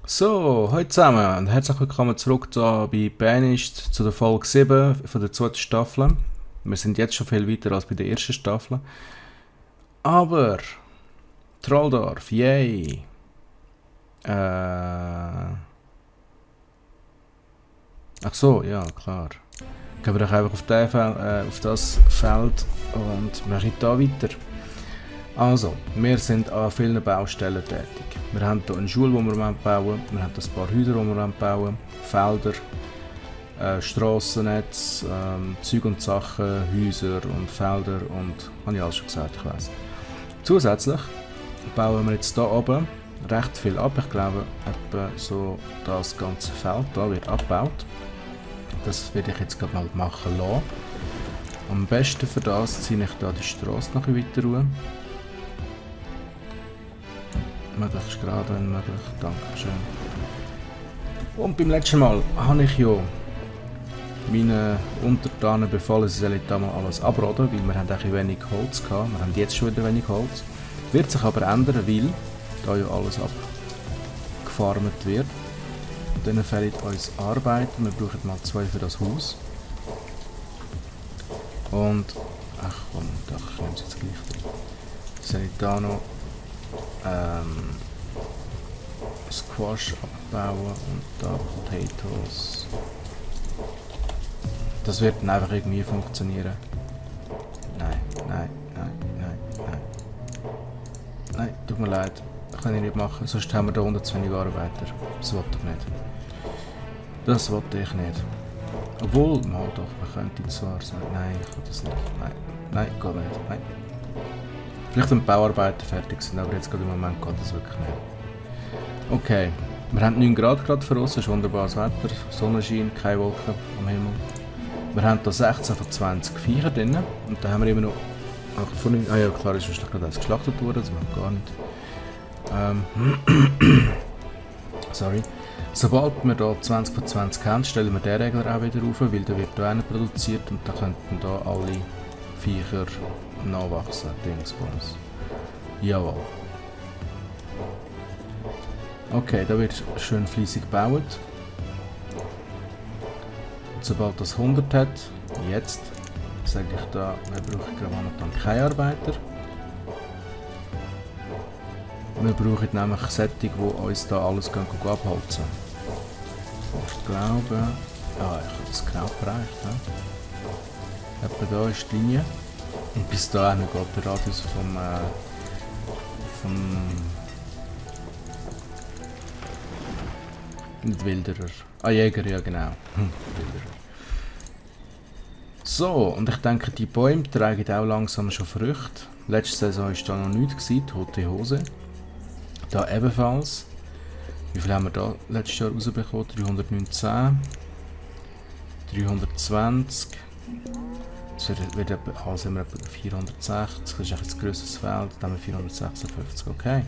So, hallo zusammen und herzlich willkommen zurück hier bei Banished zu der Folge 7 von der zweiten Staffel. Wir sind jetzt schon viel weiter als bei der ersten Staffel. Aber, Trolldorf, yay! Ach so, ja, klar. Gehen wir doch einfach auf das Feld und machen da weiter. Also, wir sind an vielen Baustellen tätig. Wir haben hier eine Schule, die wir bauen wollen. Wir haben ein paar Häuser, die wir bauen wollen. Felder, Strassennetz, Zeug und Sachen, Häuser und Felder und habe ich alles schon gesagt, ich weiss. Zusätzlich bauen wir jetzt hier oben recht viel ab. Ich glaube, etwa so das ganze Feld hier wird abgebaut. Das werde ich jetzt gerade mal machen lassen. Am besten für das ziehe ich hier die Strasse noch weiter runter. Möglichst gerade, wenn möglich. Dankeschön. Und beim letzten Mal habe ich ja meinen Untertanen befohlen, sie sollen da mal alles abroden, weil wir haben ein wenig Holz gehabt. Wir haben jetzt schon wieder wenig Holz. Wird sich aber ändern, weil da ja alles abgefarmt wird. Und dann fehlt uns Arbeit. Wir brauchen mal 2 für das Haus. Und, ach komm, da kommt es jetzt gleich. Soll ich da noch Squash abbauen und da Potatoes. Das wird dann einfach irgendwie funktionieren. Nein, nein, nein, nein, nein. Nein, tut mir leid. Das kann ich nicht machen, sonst haben wir da 120 Arbeiter. Das wollte ich nicht. Das wollte ich nicht. Obwohl, mal doch, man könnte zwar sagen, nein, ich will das nicht. Nein, nein, geht nicht. Nein. Vielleicht wenn die Bauarbeiten fertig sind, aber jetzt gerade im Moment geht das wirklich nicht. Okay, wir haben 9 Grad gerade für uns, es ist wunderbares Wetter, Sonnenschein, keine Wolken am Himmel. Wir haben hier 16 von 20 Viecher drin und da haben wir immer noch 8 von 9, ah ja klar, ist gerade eins geschlachtet worden, das macht gar nicht. Sorry. Sobald wir hier 20 von 20 haben, stellen wir den Regler auch wieder auf, weil der wird hier produziert und da könnten hier alle Viecher nachwachsen, Dingsbums. Jawohl. Okay, da wird schön fleissig gebaut. Und sobald das 100 hat, jetzt, sage ich da, wir brauchen gerade momentan keine Arbeiter. Wir brauchen nämlich solche, die uns da alles abholzen. Ich glaube, ich habe das genau bereicht. Etwa da ist die Linie. Und bis dahin geht der Radius vom nicht Wilderer. Ah, Jäger, ja genau. Wilderer. So, und ich denke, die Bäume tragen auch langsam schon Früchte. Letzte Saison war da noch nichts, tote Hose. Da ebenfalls. Wie viel haben wir da letztes Jahr rausbekommen? 319. 320. Das wird etwa 460. Das ist ein grösseres Feld. Dann haben wir 456. Okay.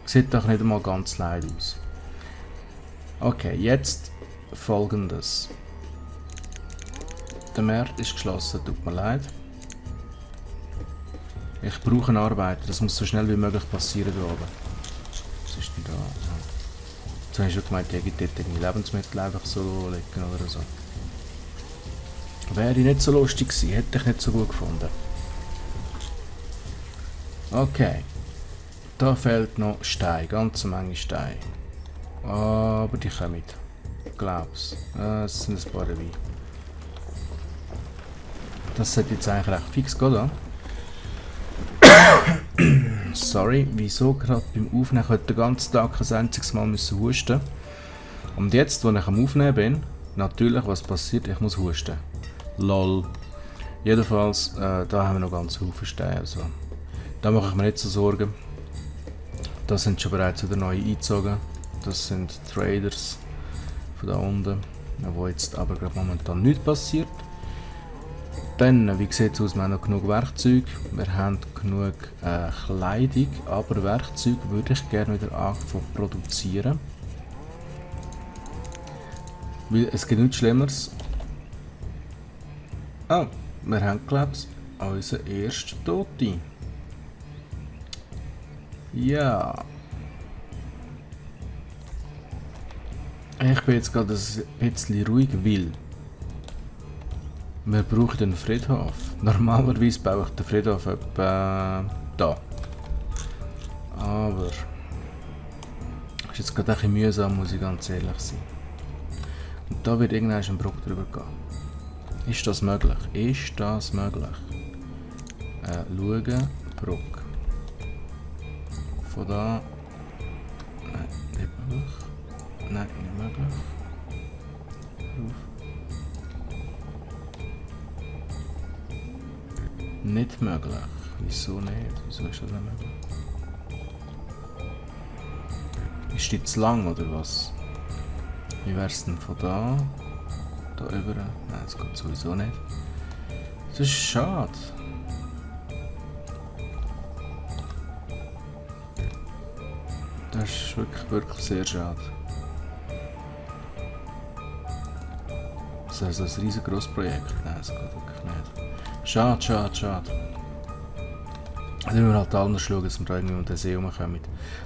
Sieht doch nicht einmal ganz leid aus. Okay, jetzt folgendes. Der Markt ist geschlossen, tut mir leid. Ich brauche einen Arbeiter, das muss so schnell wie möglich passieren hier oben. Was ist denn da? Jetzt habe ich schon gemeint, ich hätte dort Lebensmittel einfach so liegen oder so. Wäre nicht so lustig gewesen, hätte ich nicht so gut gefunden. Okay. Da fehlt noch Stein, ganze Menge Stein. Aber die kommen. Ich glaub's. Es sind ein paar dabei. Das sollte jetzt eigentlich recht fix gehen, oder? Sorry, wieso gerade beim Aufnehmen? Ich heute den ganzen Tag ein einziges Mal müssen husten. Und jetzt, wo ich am Aufnehmen bin, natürlich, was passiert? Ich muss husten. Lol. Jedenfalls, da haben wir noch ganz viele Steine. Also, da mache ich mir nicht so Sorgen. Da sind schon bereits wieder neue eingezogen. Das sind Traders von da unten, wo jetzt aber gerade momentan nichts passiert. Dann, wie sieht es aus, wir haben noch genug Werkzeug, wir haben genug Kleidung, aber Werkzeug würde ich gerne wieder anfangen zu produzieren. Weil es gibt nichts Schlimmeres. Oh, wir haben, glaube ich, unseren ersten Toten. Ja, Ich bin jetzt gerade ein bisschen ruhig, weil wir brauchen den Friedhof. Normalerweise baue ich den Friedhof etwa da. Aber ist jetzt gerade ein bisschen mühsam, muss ich ganz ehrlich sein. Und da wird irgendwann ein Bruch drüber gehen. Ist das möglich? Ist das möglich? Schauen, Bruck. Von da. Nein, nicht möglich. Nein, nicht möglich. Ruf. Nicht möglich. Wieso nicht? Wieso ist das nicht möglich? Ist die zu lang oder was? Wie wär's denn von da? Da über? Nein, das geht sowieso nicht. Das ist schade. Das ist wirklich sehr schade. Das ist ein riesengroßes Projekt. Nein, das geht wirklich nicht. Schade, schade, schade. Dann müssen wir halt anders schauen, dass wir da irgendwie um den See herumkommen.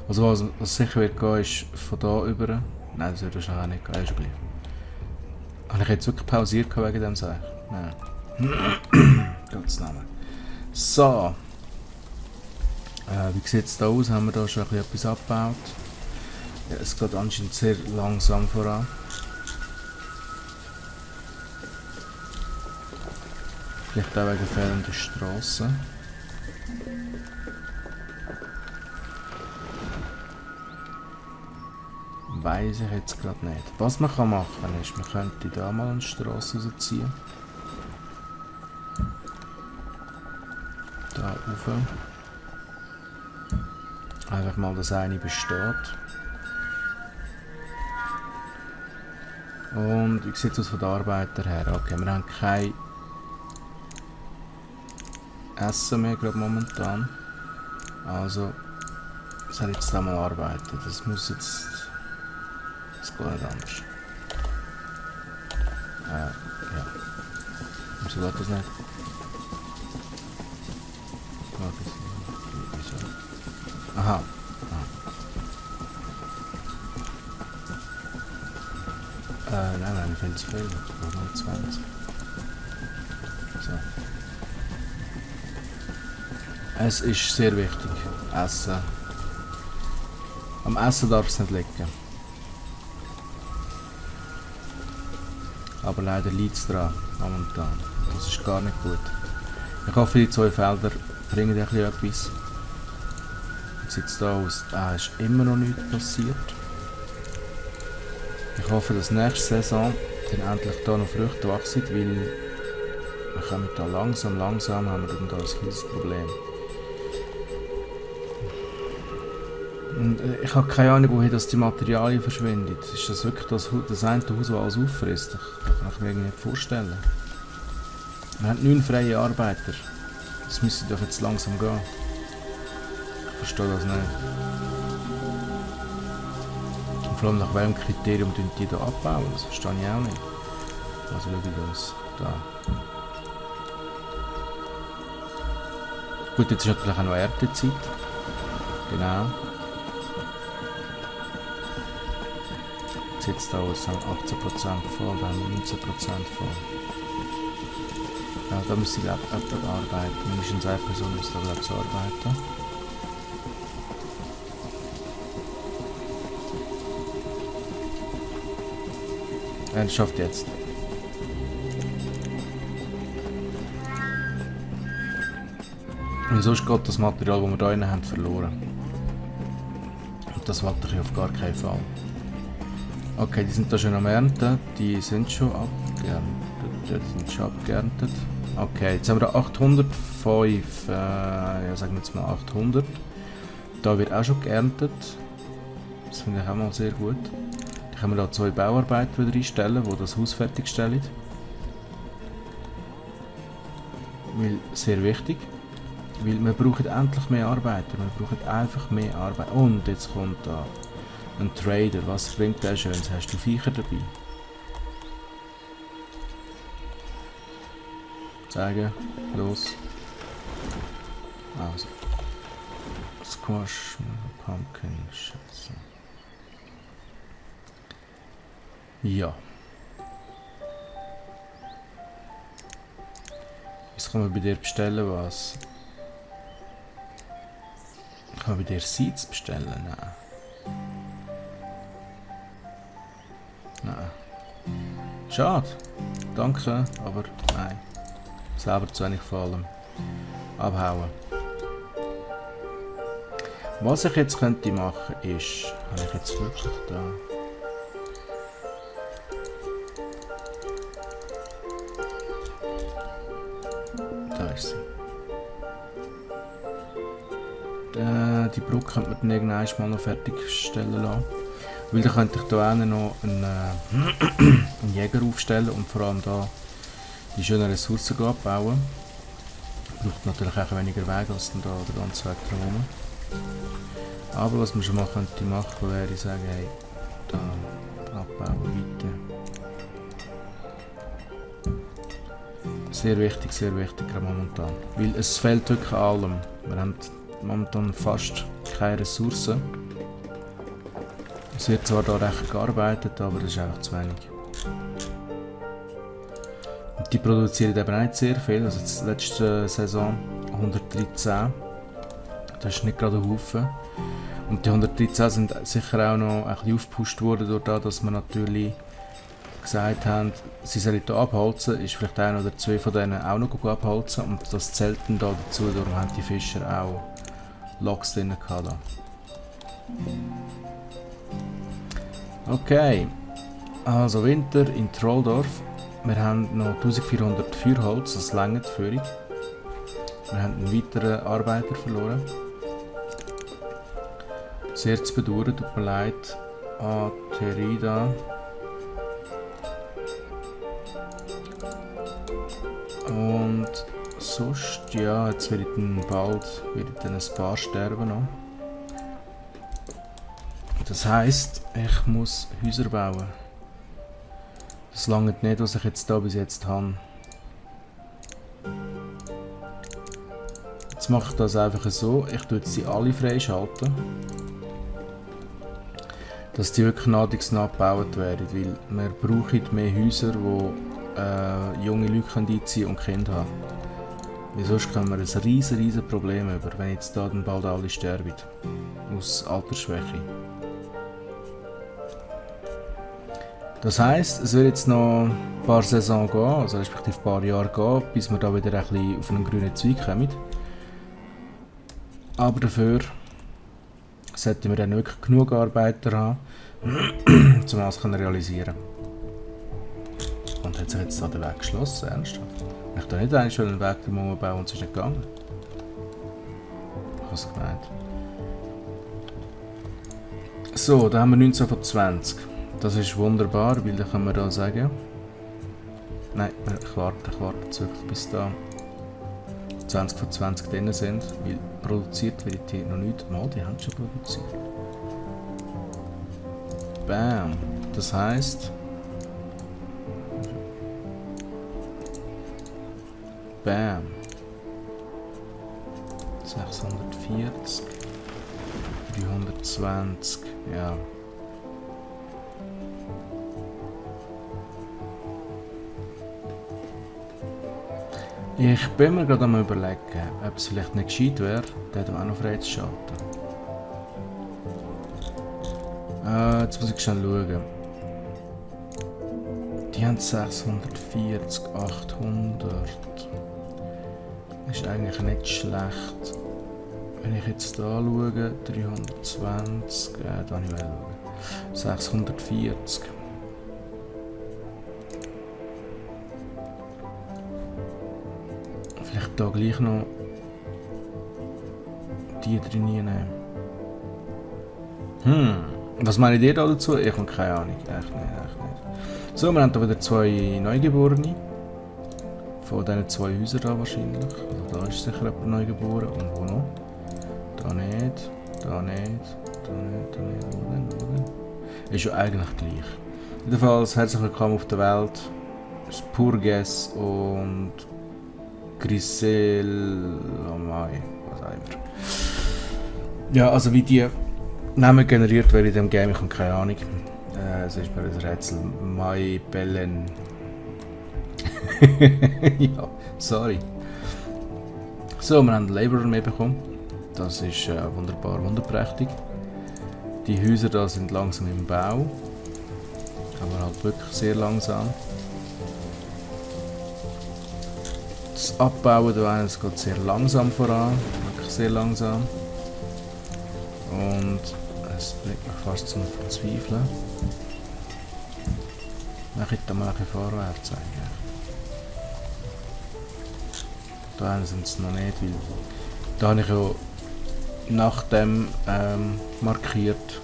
Also was sicher wird gehen, ist von da über. Nein, das wird wahrscheinlich auch nicht gehen, ist gleich. Habe ich jetzt wirklich pausiert wegen dem Seich? Nein. Gottes Namen. So. Wie sieht es da aus? Haben wir da schon etwas abgebaut? Ja, es geht anscheinend sehr langsam voran. Vielleicht auch wegen fehlender Strassen. Weiss ich jetzt gerade nicht. Was man kann machen ist, man könnte da mal eine Strasse rausziehen. Da rauf. Einfach mal, dass eine besteht. Und wie sieht es aus von den Arbeitern her? Okay, wir haben kein Essen mehr gerade momentan. Also soll jetzt da mal arbeiten. Das muss jetzt... Das geht nicht anders. Ja. Wieso geht das nicht? Wieso? Aha. Nein, ich finde es viel. Nur 20. So. Es ist sehr wichtig. Essen. Am Essen darf es nicht liegen. Aber leider liegt es dran, momentan. Das ist gar nicht gut. Ich hoffe, die 2 Felder bringen ein bisschen etwas. Wie sieht es da aus? Ist immer noch nichts passiert. Ich hoffe, dass nächste Saison dann endlich da noch Früchte wachsen, weil wir kommen da langsam haben wir dann da ein kleines Problem. Und ich habe keine Ahnung, woher das die Materialien verschwindet. Ist das wirklich das eine Haus, das alles auffrisst? Das kann ich mir irgendwie nicht vorstellen. Wir haben 9 freie Arbeiter. Das müsste doch jetzt langsam gehen. Ich verstehe das nicht. Und vor allem nach welchem Kriterium die da abbauen, das verstehe ich auch nicht. Also schau ich das da. Gut, jetzt ist natürlich auch noch Erntezeit. Genau. Jetzt da aus 18% voll, da haben wir 19% voll. Ja, da müsste ich jemand arbeiten. Mindestens eine Person muss da glaube ich arbeiten. Er schafft jetzt. Und sonst geht das Material, das wir da drin haben, verloren. Und das wollte ich auf gar keinen Fall. Okay, die sind da schon am Ernten. Die sind schon abgeerntet. Okay, jetzt haben wir da 805, ja sagen wir jetzt mal 800. Da wird auch schon geerntet. Das finde ich auch mal sehr gut. Dann können wir da 2 Bauarbeiter wieder einstellen, die das Haus fertigstellen. Weil, sehr wichtig. Weil wir brauchen endlich mehr Arbeiter. Wir brauchen einfach mehr Arbeit. Und jetzt kommt da ein Trader. Was bringt der Schönes? Hast du Viecher dabei? Sagen, los. Also. Squash, Pumpkin, Scheiße. Ja. Was kann man bei dir bestellen, was? Kann man bei dir Seeds bestellen? Nein. Nein. Schade. Danke, aber nein. Selber zu wenig vor allem. Abhauen. Was ich jetzt könnte machen ist... Habe ich jetzt wirklich da... Da ist sie. Die Brücke könnte man dann irgendwann mal noch fertigstellen lassen. Weil dann könnte ich hier noch einen Jäger aufstellen und vor allem da die schönen Ressourcen abbauen. Braucht natürlich auch weniger Weg als dann da der ganze Weg drumherum. Aber was man schon mal könnte machen, wäre ich sagen, hey, da abbauen weiter. Sehr wichtig momentan. Weil es fehlt wirklich an allem. Wir haben momentan fast keine Ressourcen. Es wird zwar da recht gearbeitet, aber das ist einfach zu wenig. Und die produzieren eben nicht sehr viel. Also die letzte Saison 113. Das ist nicht gerade ein Haufen. Und die 113 sind sicher auch noch ein bisschen aufgepusht worden, durch das, dass wir natürlich gesagt haben, sie sollen hier abholzen, ist vielleicht ein oder zwei von denen auch noch gut abholzen und das zählt dann da dazu, darum haben die Fischer auch Loks drin gehabt. Okay, also Winter in Trolldorf. Wir haben noch 1400 Feuerholz, das reicht für Führung. Wir haben einen weiteren Arbeiter verloren. Sehr zu bedauern, tut mir leid. Terida. Und sonst, ja, jetzt werde ich dann bald ein paar sterben noch. Das heisst, ich muss Häuser bauen. Das langt nicht, was ich jetzt da bis jetzt habe. Jetzt mache ich das einfach so, ich tue sie alle freischalten. Dass die wirklich nach gebaut werden, weil wir brauchen mehr Häuser, wo junge Leute einziehen und Kinder haben. Weil sonst können wir ein riesen Problem über, wenn jetzt da dann bald alle sterben. Aus Altersschwäche. Das heisst, es wird jetzt noch ein paar Saisons gehen, also respektive ein paar Jahre gehen, bis wir da wieder ein bisschen auf einen grünen Zweig kommen. Aber dafür sollten wir dann wirklich genug Arbeiter haben, um das zu realisieren. Und hat sich jetzt da der Weg geschlossen, ernsthaft? Ich da nicht eigentlich einen Weg drumherum bauen und es ist nicht gegangen. Ich habe es gemeint. So, da haben wir 19 von 20. Das ist wunderbar, weil dann können wir da sagen... Nein, ich warte wirklich bis da 20 von 20 drin sind, weil produziert wird die noch nicht. Mal, die haben schon produziert. Bam! Das heisst... Bam! 640... 320, ja. Ich bin mir gerade am überlegen, ob es vielleicht nicht gescheit wäre, den auch noch freizuschalten. Jetzt muss ich schnell schauen. Die haben 640, 800. Ist eigentlich nicht schlecht. Wenn ich jetzt da schaue, 320, da nicht mehr schauen. 640. Vielleicht da gleich noch die drin nehmen. Was meint ihr da dazu? Ich habe keine Ahnung. Echt nicht. So, wir haben da wieder zwei Neugeborene. Von diesen zwei Häusern da wahrscheinlich. Also da ist sicher jemand Neugeboren. Und wo noch? Da nicht, da nicht, da nicht, da nicht. Wo denn? Ist ja eigentlich gleich. Jedenfalls herzlich willkommen auf der Welt. Spurges und Grisel, oh mein, was auch immer. Ja, also wie die Namen generiert werden in diesem Game, ich habe keine Ahnung. Es ist mir ein Rätsel. Mai Bellen. Ja, sorry. So, wir haben einen Laborer mehr bekommen. Das ist wunderbar, wunderprächtig. Die Häuser da sind langsam im Bau. Aber halt wirklich sehr langsam. Das Abbauen da das geht sehr langsam voran. Wirklich sehr langsam. Und es bringt mich fast zum Verzweifeln. Ich hätte mal ein bisschen vorwärts eigentlich. Da sind sie noch nicht, weil da habe ich ja nach dem markiert.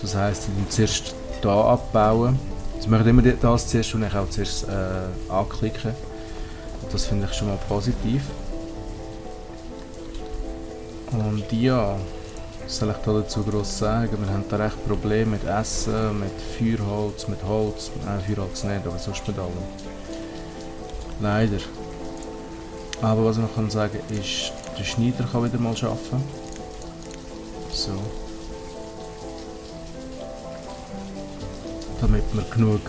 Das heisst, sie müssen zuerst hier abbauen. Sie machen immer das zuerst und ich auch zuerst anklicken. Das finde ich schon mal positiv. Und ja, was soll ich da dazu gross sagen? Wir haben da recht Probleme mit Essen, mit Feuerholz, mit Holz. Nein, Feuerholz nicht, aber sonst mit allem. Leider. Aber was ich noch sagen kann, ist, der Schneider kann wieder mal arbeiten. So. Damit wir genug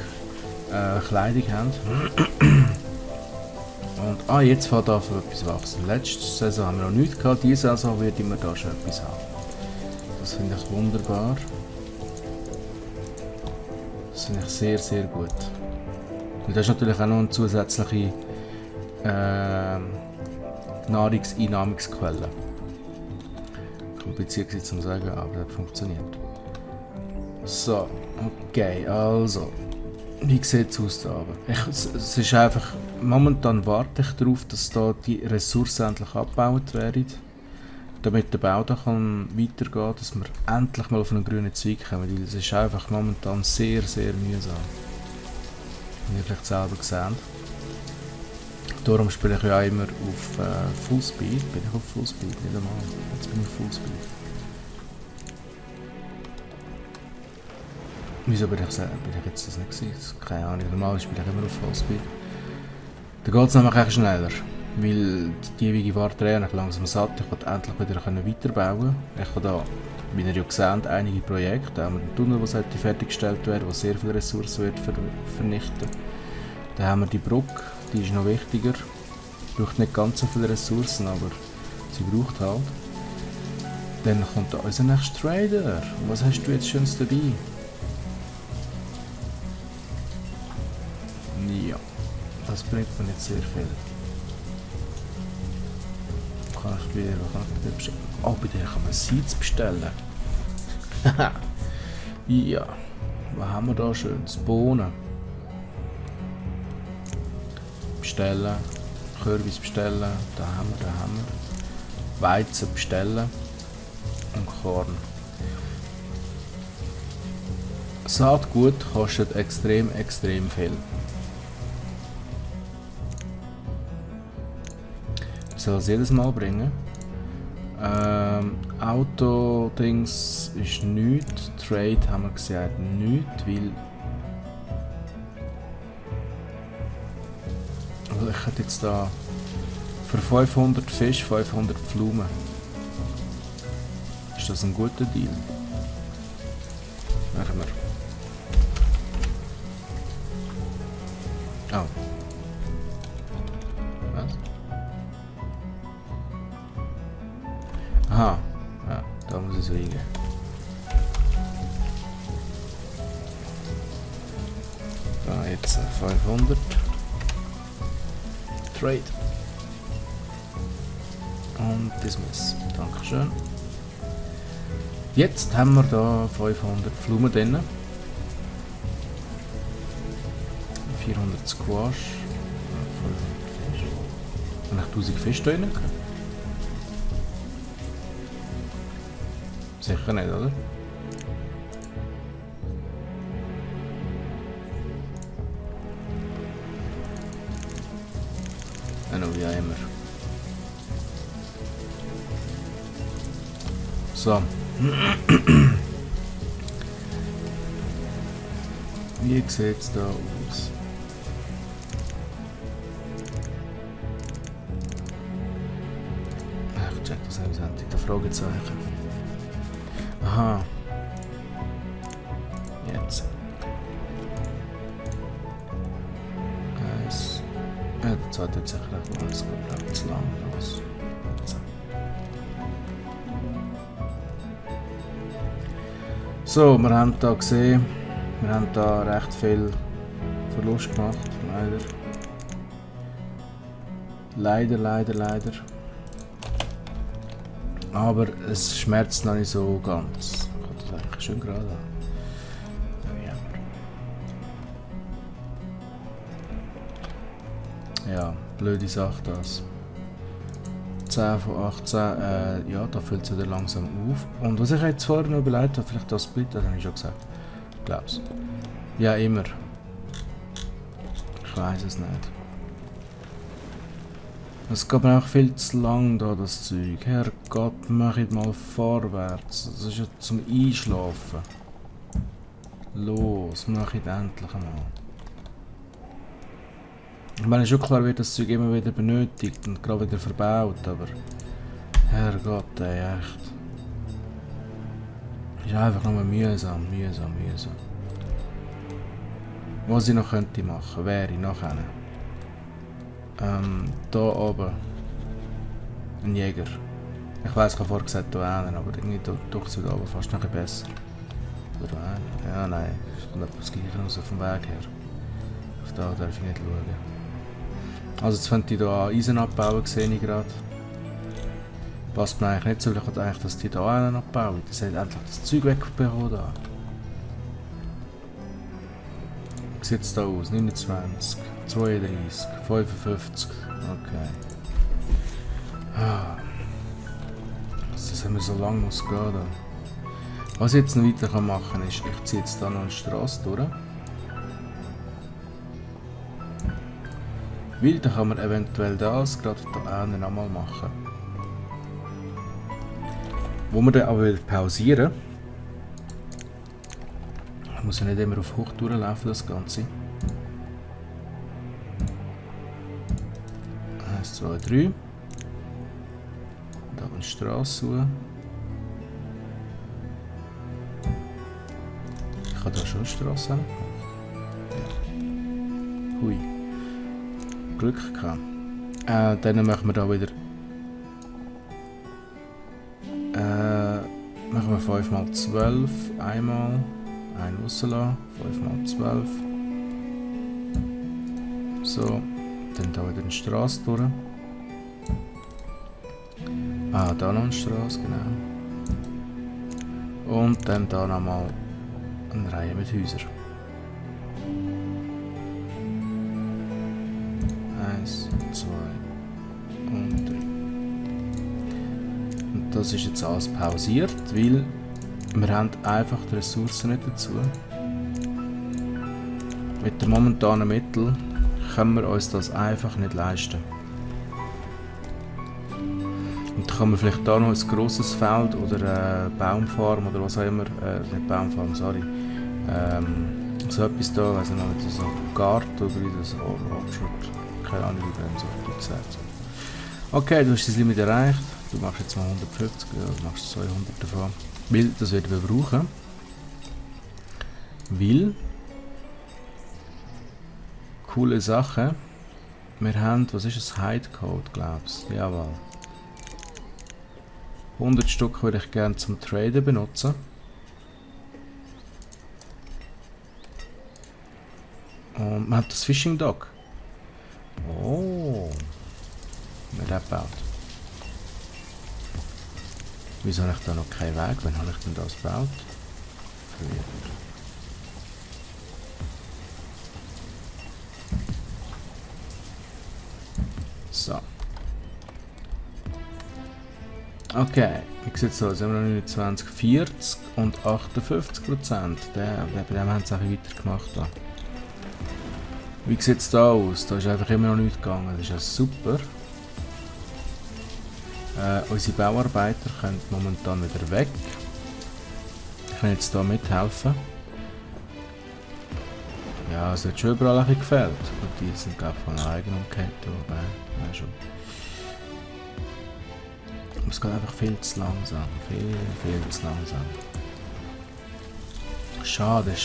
Kleidung haben. Und jetzt fängt an für etwas wachsen. Letzte Saison haben wir noch nichts gehabt, diese Saison werden wir da schon etwas haben. Das finde ich wunderbar. Das finde ich sehr, sehr gut. Und das ist natürlich auch noch eine zusätzliche Nahrungseinnahmungsquelle. Kompliziert zu sagen, aber das funktioniert. So, okay, also. Wie sieht es aus da? Es ist einfach, momentan warte ich darauf, dass da die Ressourcen endlich abgebaut werden. Damit der Bau da kann weitergehen, dass wir endlich mal auf einen grünen Zweig kommen. Weil es ist einfach momentan sehr, sehr mühsam. Wie ihr vielleicht selber gesehen. Darum spiele ich ja immer auf Fullspeed. Bin ich auf Fullspeed? Nicht einmal. Jetzt bin ich auf Fullspeed. Wieso bin ich jetzt das nicht gewesen? Keine Ahnung. Normal spiele ich immer auf Fullspeed. Da geht es nämlich echt schneller. Weil die ewige Warterei habe ich langsam satt. Ich konnte endlich wieder weiterbauen. Ich habe da, wie ihr ja gesehen, einige Projekte. Da haben wir einen Tunnel, der fertiggestellt werden, der sehr viele Ressourcen wird vernichten. Dann haben wir die Brücke. Die ist noch wichtiger. Braucht nicht ganz so viele Ressourcen, aber sie braucht halt. Dann kommt da unser nächster Trader. Und was hast du jetzt Schönes dabei? Ja, das bringt mir nicht sehr viel. Was kann ich bei dir bestellen? Oh, bei dir kann man Seeds bestellen. Ja, was haben wir da Schönes? Bohnen. Bestellen, Kürbis bestellen, da haben wir. Weizen bestellen und Korn. Saatgut kostet extrem viel. Ich soll es jedes Mal bringen. Auto-Dings ist nichts, Trade haben wir gesagt nichts, weil ich hätte jetzt da für 500 Fisch 500 Blumen. Ist das ein guter Deal? Machen wir. Oh. Was? Aha. Ja, da muss ich es liegen. Da jetzt 500. Trade. Und Dismiss. Dankeschön. Jetzt haben wir da 500 Blumen drin. 400 Squash. 500 Fisch. Und 1000 Fisch da drin? Sicher nicht, oder? Wie auch immer. So. Wie sieht es da aus? Ich check das selbstverständlich. Da Fragezeichen. Aha. Zeit wird sicher auch alles gut, zu lang los. So, wir haben da gesehen, wir haben da recht viel Verlust gemacht, leider. Aber es schmerzt noch nicht so ganz. Ich kann das eigentlich schön gerade an. Ja, blöde Sache das. 10 von 18, ja, da füllt es wieder langsam auf. Und was ich jetzt vorher noch überlegt habe, vielleicht das Split, das habe ich schon gesagt. Glaub's. Ja, immer. Ich weiß es nicht. Es geht mir auch viel zu lang da, das Zeug. Herrgott, mach ich mal vorwärts. Das ist ja zum Einschlafen. Los, mach ich endlich einmal. Ich meine, schon klar wird das Zeug immer wieder benötigt und gerade wieder verbaut, aber... Herrgott, ey, echt. Ist einfach nur mühsam. Was ich noch könnte machen, wäre nachher. Da oben. Ein Jäger. Ich weiss, ich habe vorher gesagt, da einen, aber irgendwie durch da oben fast noch ein bisschen besser. Oder einen? Ja, nein. Es kommt etwas Gleiches raus vom Weg her. Auf da darf ich nicht schauen. Also jetzt könnte ich hier Eisen abbauen, sehe ich gerade. Passt mir eigentlich nicht so, weil ich eigentlich, dass die hier einen abbauen. Das hat endlich das Zeug wegbekommen da. Wie sieht es da aus? 29, 32, 55. Okay. Das haben wir so lange muss gehen da. Was ich jetzt noch weiter machen kann, ist, ich ziehe jetzt da noch eine Straße durch. Weil dann kann man eventuell das gerade da noch mal machen. Wo wir dann aber wieder pausieren. Ich muss ja nicht immer auf hoch durchlaufen, das Ganze. 1, 2, 3. Da eine Straße suchen. Ich habe da schon eine Straße gemacht. Ja. Hui. Glück gehabt. Dann machen wir da wieder. Machen wir 5 mal 12. Einmal. Einen rauslassen. 5 mal 12. So. Dann da wieder eine Straße durch. Da noch eine Straße, genau. Und dann da nochmal eine Reihe mit Häusern. 1, 2 und 3. Und das ist jetzt alles pausiert, weil wir haben einfach die Ressourcen nicht dazu. Mit den momentanen Mitteln können wir uns das einfach nicht leisten. Und dann kann man vielleicht da noch ein grosses Feld oder eine Baumfarm oder was auch immer, nicht Baumfarm, sorry, so etwas da, weiß nicht mehr, so ein Garten oder wie das Orchard. Keine Ahnung, wie man so gesagt. Okay, du hast das Limit erreicht. Du machst jetzt mal 150, ja, du machst 200 davon. Weil, das werden wir brauchen. Weil, coole Sache. Wir haben, was ist das? Hide-Code, glaubst du? Jawohl. 100 Stück würde ich gerne zum Traden benutzen. Und man hat das Fishing Dock. Oh. Nicht abgebaut. Wieso habe ich da noch keinen Weg? Wann habe ich denn das gebaut? Früher. So. Okay, wie sieht es aus? Haben wir noch 29, 40 und 58%. Bei dem haben sie auch weitergemacht. Da. Wie sieht es da aus? Da ist einfach immer noch nichts gegangen. Das ist ja super. Unsere Bauarbeiter können momentan wieder weg. Ich kann jetzt hier mithelfen. Ja, es hat schon überall ein bisschen gefällt. Und die sind glaube ich von alleine umgekehrt. Nein, schon. Aber es geht einfach viel zu langsam. Viel zu langsam. Schade.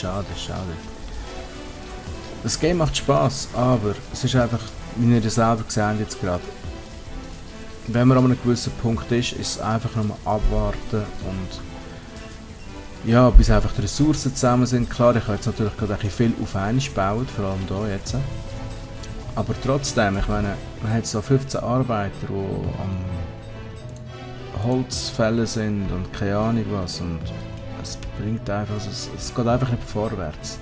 Das Game macht Spaß, aber es ist einfach Wie ihr selber seht jetzt gerade. Wenn man an einem gewissen Punkt ist es einfach nur abwarten und ja, bis einfach die Ressourcen zusammen sind. Klar, ich habe jetzt natürlich gerade ein bisschen viel auf einmal gebaut, vor allem hier jetzt. Aber trotzdem, ich meine, man hat so 15 Arbeiter, die am Holzfällen sind und keine Ahnung was und es bringt einfach, es geht einfach nicht vorwärts.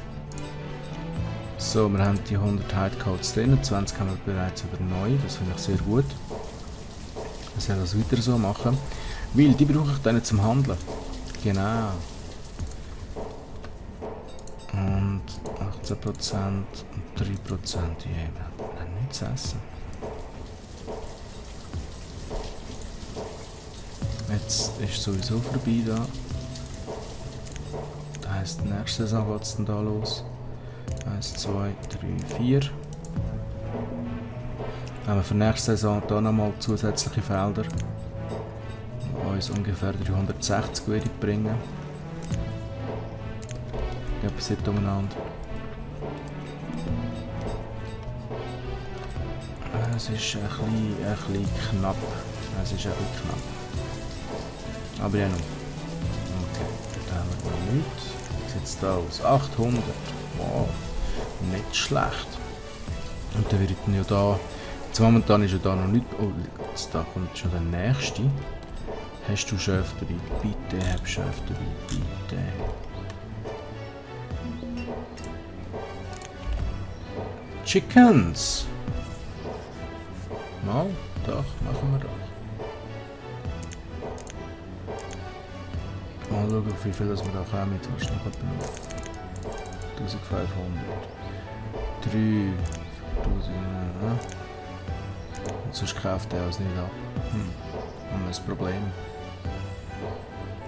So, wir haben die 100 Hidecodes drin, 20 haben wir bereits übernommen, das finde ich sehr gut. Ich soll das weiter so machen, weil die brauche ich dann nicht zum Handeln. Genau. Und 18% und 3%, ja, wir haben nichts zu essen. Jetzt ist sowieso vorbei da. Das heisst, nächste Saison geht es dann da los. 1, 2, 3, 4. Dann haben wir für nächste Saison hier nochmal zusätzliche Felder, die uns ungefähr 360 würde bringen. Etwas nicht umeinander. Es ist ein bisschen knapp. Es ist ein bisschen knapp. Aber ja noch. Okay, da haben wir noch nichts. Wie sieht es da aus? 800. Wow, nicht schlecht. Und dann wird dann ja da. Jetzt momentan ist ja da noch nicht. Oh, jetzt da kommt schon der nächste. Hast du Schöf dabei? Bitte, hab Schöf dabei. Bitte. Chickens! Mal, doch, machen wir doch. Mal schauen, wie viel das wir da kommen. Was ist noch etwa 1500. 3000. Und sonst kauft er uns nicht ab. Haben wir ein Problem.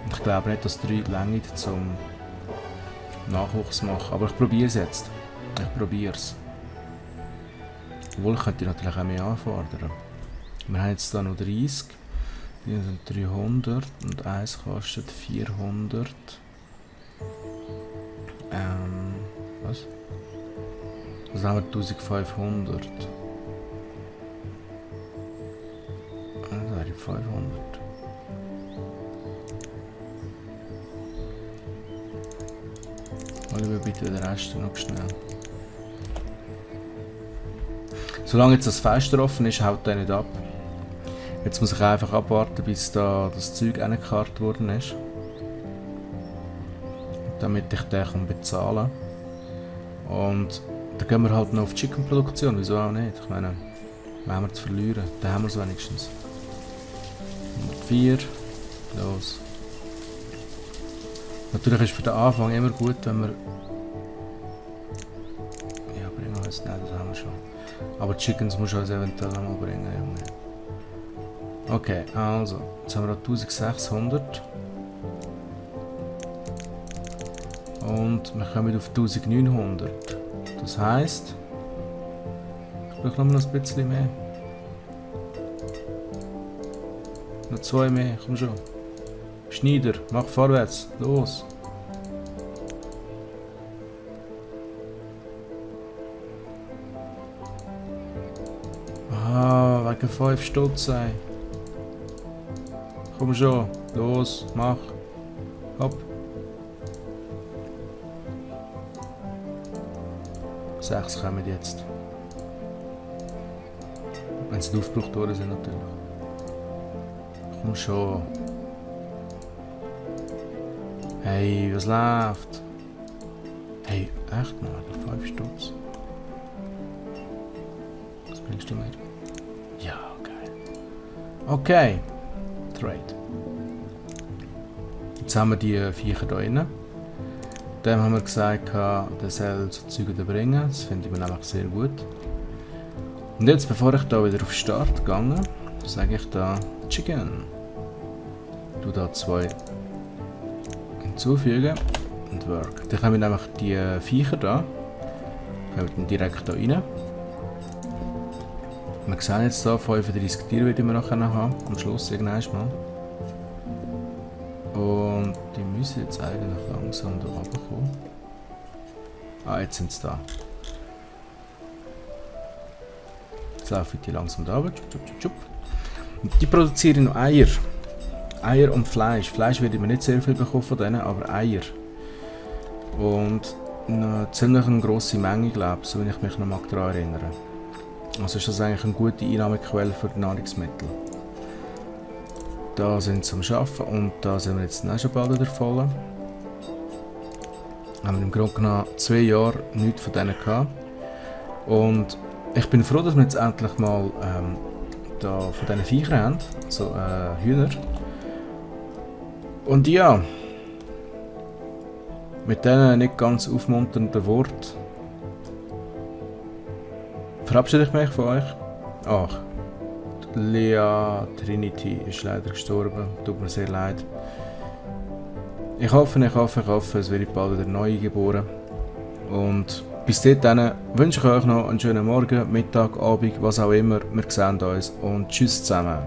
Und ich glaube nicht, dass 3 länger zum Nachwuchs zu machen. Aber ich probiere es jetzt. Ich probiere es. Obwohl, ich könnte natürlich auch mehr anfordern. Wir haben jetzt hier noch 30. Die sind 300 und eins kostet 400. Was? Das haben wir 1500. Das wäre 500. Wollen wir bitte den Rest noch schnell. Solange jetzt das Fenster offen ist, haut er nicht ab. Jetzt muss ich einfach abwarten, bis da das Zeug angekarrt worden ist. Damit ich den bezahlen kann. Und dann gehen wir halt noch auf die Chicken-Produktion, wieso auch nicht? Ich meine, was haben wir zu verlieren? Dann haben wir es wenigstens. 104, los. Natürlich ist für den Anfang immer gut, wenn wir... Ja, bringen wir es nicht, das haben wir schon. Aber Chickens muss uns eventuell noch mal bringen, Junge. Okay, also, jetzt haben wir 1600. Und wir kommen auf 1900. Das heisst, ich brauche noch ein bisschen mehr. Noch 2 mehr, komm schon. Schneider, mach vorwärts, los. Ah, wegen 5 Stutz. Komm schon, los, mach. Hopp. 6 kommen jetzt. Wenn sie aufgebraucht worden sind natürlich. Komm schon. Hey, was läuft? Hey, echt mal, 5 Stutz. Was bringst du mir? Ja, geil. Okay. Trade. Jetzt haben wir die Viecher hier drin. Dem haben wir gesagt, der soll so Zeug bringen. Das finde ich mir nämlich sehr gut. Und jetzt, bevor ich da wieder auf Start gehe, sage ich da Chicken. Du da 2 hinzufügen und Work. Dann haben wir nämlich die Viecher da. Kommen wir dann direkt hier rein. Wir sehen jetzt hier 35 Tiere, die wir noch haben am Schluss irgendwann mal. Und die müssen jetzt eigentlich langsam da runterkommen. Ah, jetzt sind sie da. laufen die langsam da runter. Und die produzieren noch Eier. Eier und Fleisch. Fleisch werde ich mir nicht sehr viel bekommen von denen, aber Eier. Und eine ziemlich grosse Menge, glaube ich, so wenn ich mich noch daran erinnere. Also ist das eigentlich eine gute Einnahmequelle für Nahrungsmittel. Da sind sie am Arbeiten und da sind wir jetzt auch schon bald wieder voll. Haben wir im Grunde genommen 2 Jahre nichts von denen gehabt. Und ich bin froh, dass wir jetzt endlich mal da von diesen Viechern haben, so Hühner. Und ja, mit diesen nicht ganz aufmunternden Worten verabschiede ich mich von euch. Ach, Lea Trinity ist leider gestorben, tut mir sehr leid. Ich hoffe, es wird bald wieder neu geboren. Und bis dahin wünsche ich euch noch einen schönen Morgen, Mittag, Abend, was auch immer. Wir sehen uns und tschüss zusammen.